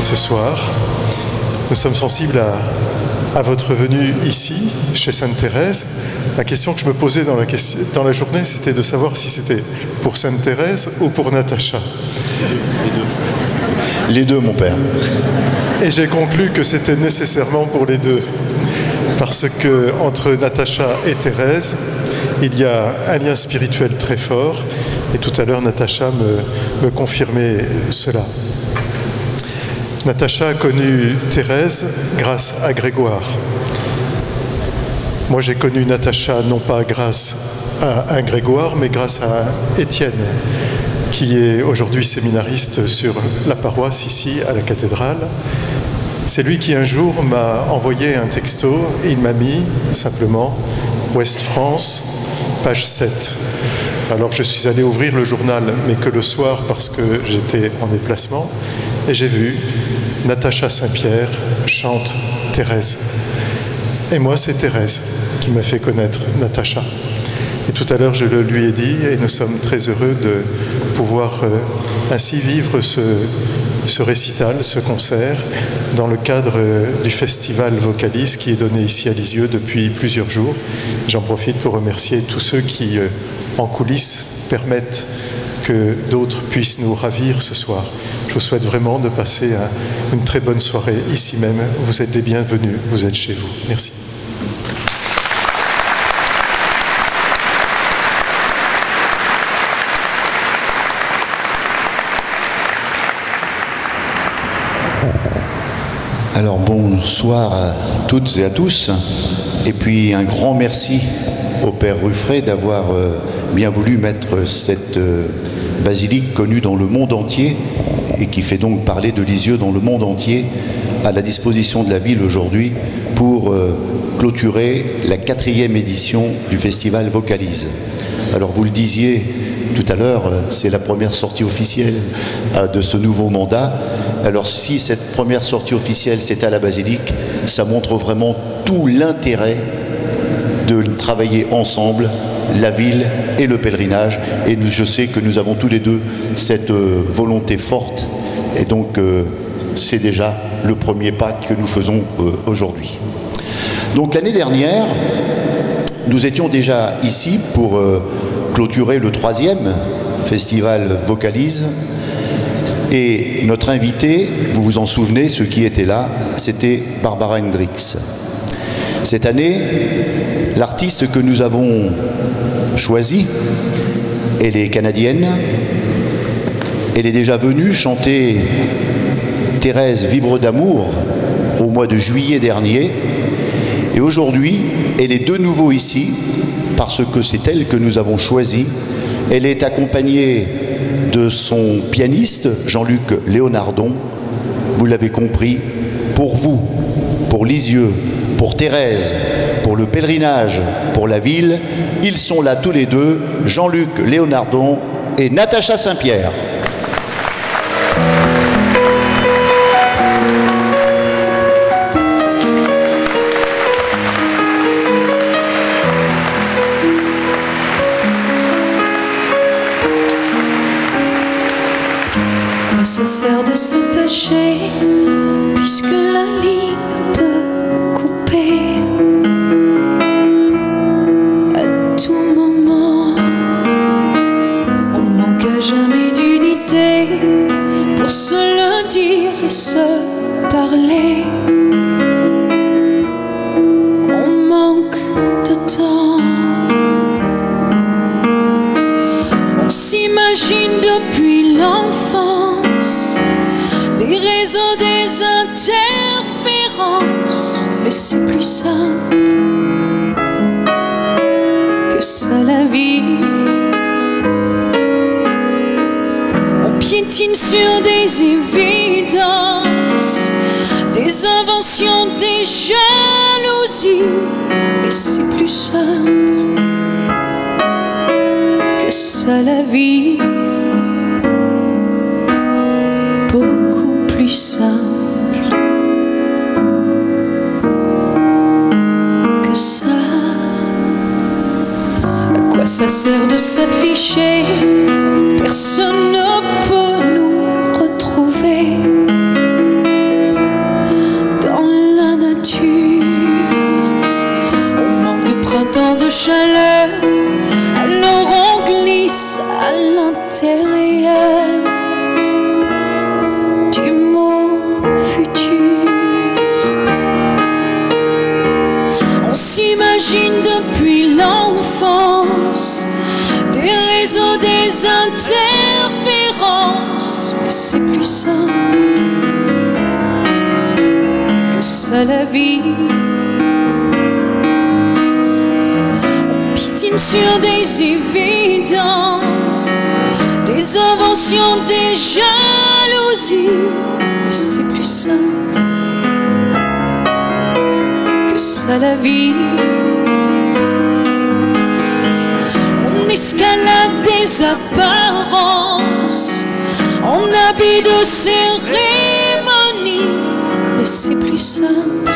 ce soir. Nous sommes sensibles à votre venue ici, chez Sainte-Thérèse. La question que je me posais dans la journée, c'était de savoir si c'était pour Sainte-Thérèse ou pour Natacha. Les deux, mon père. Et j'ai conclu que c'était nécessairement pour les deux. Parce que entre Natacha et Thérèse, il y a un lien spirituel très fort. Et tout à l'heure, Natacha me confirmait cela. Natacha a connu Thérèse grâce à Grégoire. Moi, j'ai connu Natacha non pas grâce à un Grégoire, mais grâce à Étienne, qui est aujourd'hui séminariste sur la paroisse ici à la cathédrale. C'est lui qui un jour m'a envoyé un texto et il m'a mis simplement Ouest France, page 7. Alors je suis allé ouvrir le journal, mais que le soir parce que j'étais en déplacement, et j'ai vu Natacha Saint-Pierre chante Thérèse. Et moi, c'est Thérèse qui m'a fait connaître Natacha. Et tout à l'heure, je le lui ai dit, et nous sommes très heureux de pouvoir ainsi vivre ce récital, ce concert, dans le cadre du festival Vocalis qui est donné ici à Lisieux depuis plusieurs jours. J'en profite pour remercier tous ceux qui, en coulisses, permettent que d'autres puissent nous ravir ce soir. Je vous souhaite vraiment de passer une très bonne soirée ici même. Vous êtes les bienvenus, vous êtes chez vous. Merci. Alors bonsoir à toutes et à tous, et puis un grand merci au Père Ruffray d'avoir bien voulu mettre cette basilique connue dans le monde entier et qui fait donc parler de Lisieux dans le monde entier à la disposition de la ville aujourd'hui pour clôturer la 4e édition du festival Vocalise. Alors vous le disiez tout à l'heure, c'est la première sortie officielle de ce nouveau mandat. Alors si cette première sortie officielle c'est à la basilique, ça montre vraiment tout l'intérêt de travailler ensemble, la ville et le pèlerinage. Et je sais que nous avons tous les deux cette volonté forte. Et donc c'est déjà le premier pas que nous faisons aujourd'hui. Donc l'année dernière, nous étions déjà ici pour clôturer le 3e festival Vocalise. Et notre invité, vous vous en souvenez, ceux qui étaient là, c'était Barbara Hendricks. Cette année, l'artiste que nous avons choisi, elle est canadienne. Elle est déjà venue chanter Thérèse Vivre d'amour au mois de juillet dernier. Et aujourd'hui, elle est de nouveau ici parce que c'est elle que nous avons choisie. Elle est accompagnée de son pianiste, Jean-Luc Léonardon. Vous l'avez compris, pour vous, pour Lisieux, pour Thérèse, pour le pèlerinage, pour la ville, ils sont là tous les deux, Jean-Luc Léonardon et Natacha Saint-Pierre. Ça sert de s'attacher puisque la ligne peut couper à tout moment. On manque à jamais d'unité pour se le dire et se parler. On manque de temps. On s'imagine depuis l'enfance des réseaux, des interférences, mais c'est plus simple que ça la vie. On piétine sur des évidences, des inventions, des jalousies, mais c'est plus simple que ça la vie. Beaucoup plus simple que ça. À quoi ça sert de s'afficher? Personne ne peut nous retrouver. de chaleur, alors on glisse à l'intérieur du mot futur. On s'imagine depuis l'enfance des réseaux, des interférences, mais c'est plus simple que ça la vie. Sur des évidences, des inventions, des jalousies, mais c'est plus simple que ça la vie. On escalade des apparences en habit de cérémonie, mais c'est plus simple